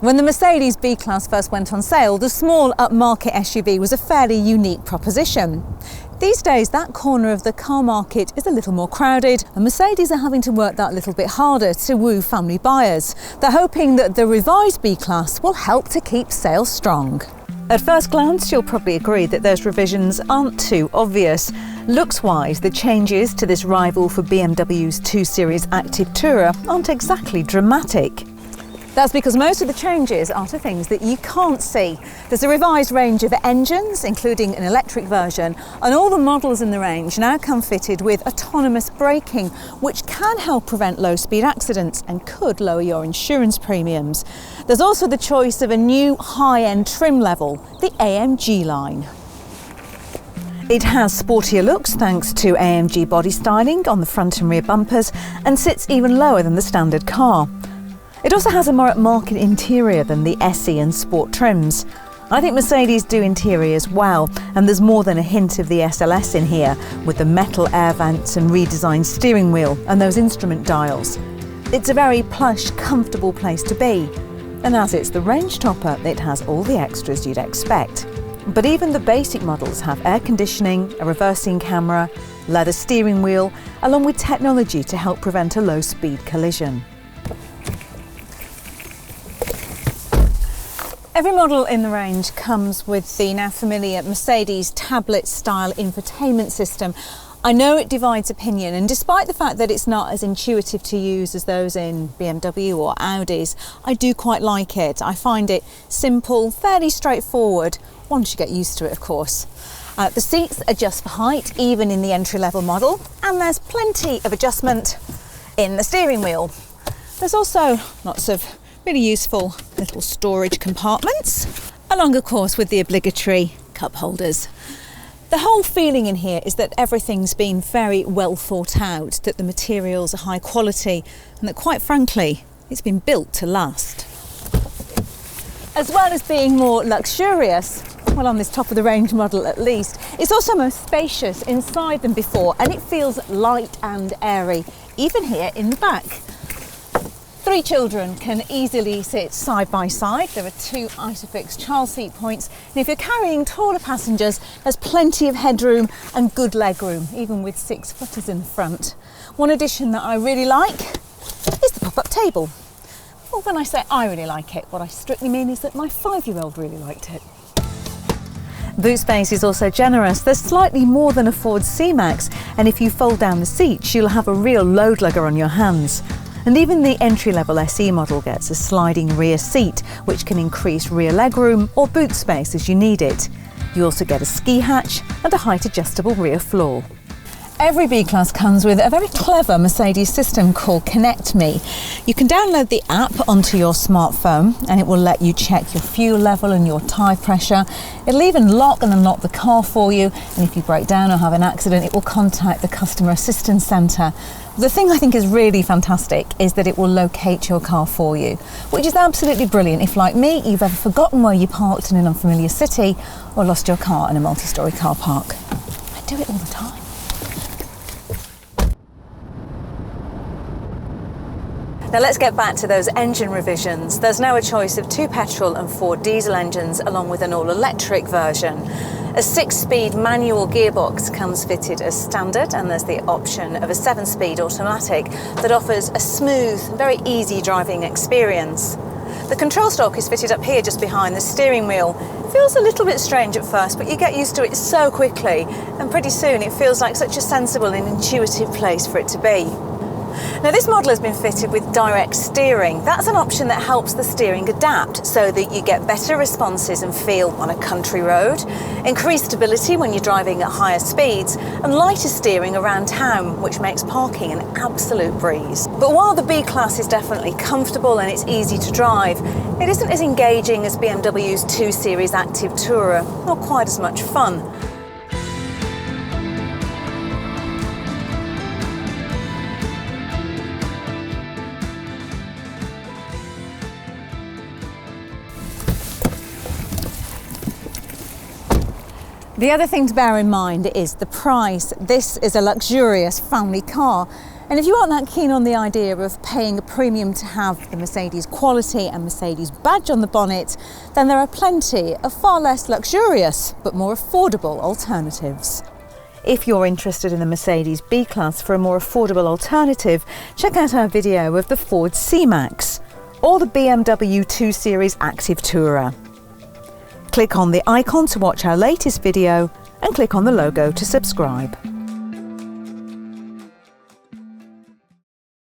When the Mercedes B-Class first went on sale, the small upmarket SUV was a fairly unique proposition. These days, that corner of the car market is a little more crowded, and Mercedes are having to work that little bit harder to woo family buyers. They're hoping that the revised B-Class will help to keep sales strong. At first glance, you'll probably agree that those revisions aren't too obvious. Looks-wise, the changes to this rival for BMW's 2 Series Active Tourer aren't exactly dramatic. That's because most of the changes are to things that you can't see. There's a revised range of engines, including an electric version, and all the models in the range now come fitted with autonomous braking, which can help prevent low-speed accidents and could lower your insurance premiums. There's also the choice of a new high-end trim level, the AMG line. It has sportier looks thanks to AMG body styling on the front and rear bumpers and sits even lower than the standard car. It also has a more upmarket interior than the SE and Sport trims. I think Mercedes do interiors well, and there's more than a hint of the SLS in here, with the metal air vents and redesigned steering wheel and those instrument dials. It's a very plush, comfortable place to be. And as it's the range topper, it has all the extras you'd expect. But even the basic models have air conditioning, a reversing camera, leather steering wheel, along with technology to help prevent a low-speed collision. Every model in the range comes with the now familiar Mercedes tablet-style infotainment system. I know it divides opinion, and despite the fact that it's not as intuitive to use as those in BMW or Audis, I do quite like it. I find it simple, fairly straightforward, once you get used to it, of course. The seats adjust for height, even in the entry-level model, and there's plenty of adjustment in the steering wheel. There's also lots of really useful little storage compartments, along of course with the obligatory cup holders. The whole feeling in here is that everything's been very well thought out, that the materials are high quality, and that quite frankly, it's been built to last. As well as being more luxurious, well, on this top of the range model at least, it's also more spacious inside than before, and it feels light and airy, even here in the back. 3 children can easily sit side by side. There are 2 Isofix child seat points. And if you're carrying taller passengers, there's plenty of headroom and good leg room, even with 6-footers in the front. One addition that I really like is the pop-up table. Well, when I say I really like it, what I strictly mean is that my 5-year-old really liked it. Boot space is also generous. There's slightly more than a Ford C-MAX, and if you fold down the seats, you'll have a real load lugger on your hands. And even the entry-level SE model gets a sliding rear seat, which can increase rear legroom or boot space as you need it. You also get a ski hatch and a height-adjustable rear floor. Every B-Class comes with a very clever Mercedes system called Connect Me. You can download the app onto your smartphone and it will let you check your fuel level and your tyre pressure. It'll even lock and unlock the car for you, and if you break down or have an accident, it will contact the customer assistance centre. The thing I think is really fantastic is that it will locate your car for you, which is absolutely brilliant if, like me, you've ever forgotten where you parked in an unfamiliar city or lost your car in a multi-storey car park. I do it all the time. Now let's get back to those engine revisions. There's now a choice of 2 petrol and 4 diesel engines, along with an all-electric version. A 6-speed manual gearbox comes fitted as standard, and there's the option of a 7-speed automatic that offers a smooth, very easy driving experience. The control stalk is fitted up here just behind the steering wheel. It feels a little bit strange at first, but you get used to it so quickly, and pretty soon it feels like such a sensible and intuitive place for it to be. Now this model has been fitted with direct steering. That's an option that helps the steering adapt so that you get better responses and feel on a country road, increased stability when you're driving at higher speeds, and lighter steering around town, which makes parking an absolute breeze. But while the B-Class is definitely comfortable and it's easy to drive, it isn't as engaging as BMW's 2 Series Active Tourer, not quite as much fun. The other thing to bear in mind is the price. This is a luxurious family car, And if you aren't that keen on the idea of paying a premium to have the Mercedes quality and Mercedes badge on the bonnet, then there are plenty of far less luxurious but more affordable alternatives. If you're interested in the Mercedes B-Class for a more affordable alternative, check out our video of the Ford C-MAX or the BMW 2 Series Active Tourer. Click on the icon to watch our latest video and click on the logo to subscribe.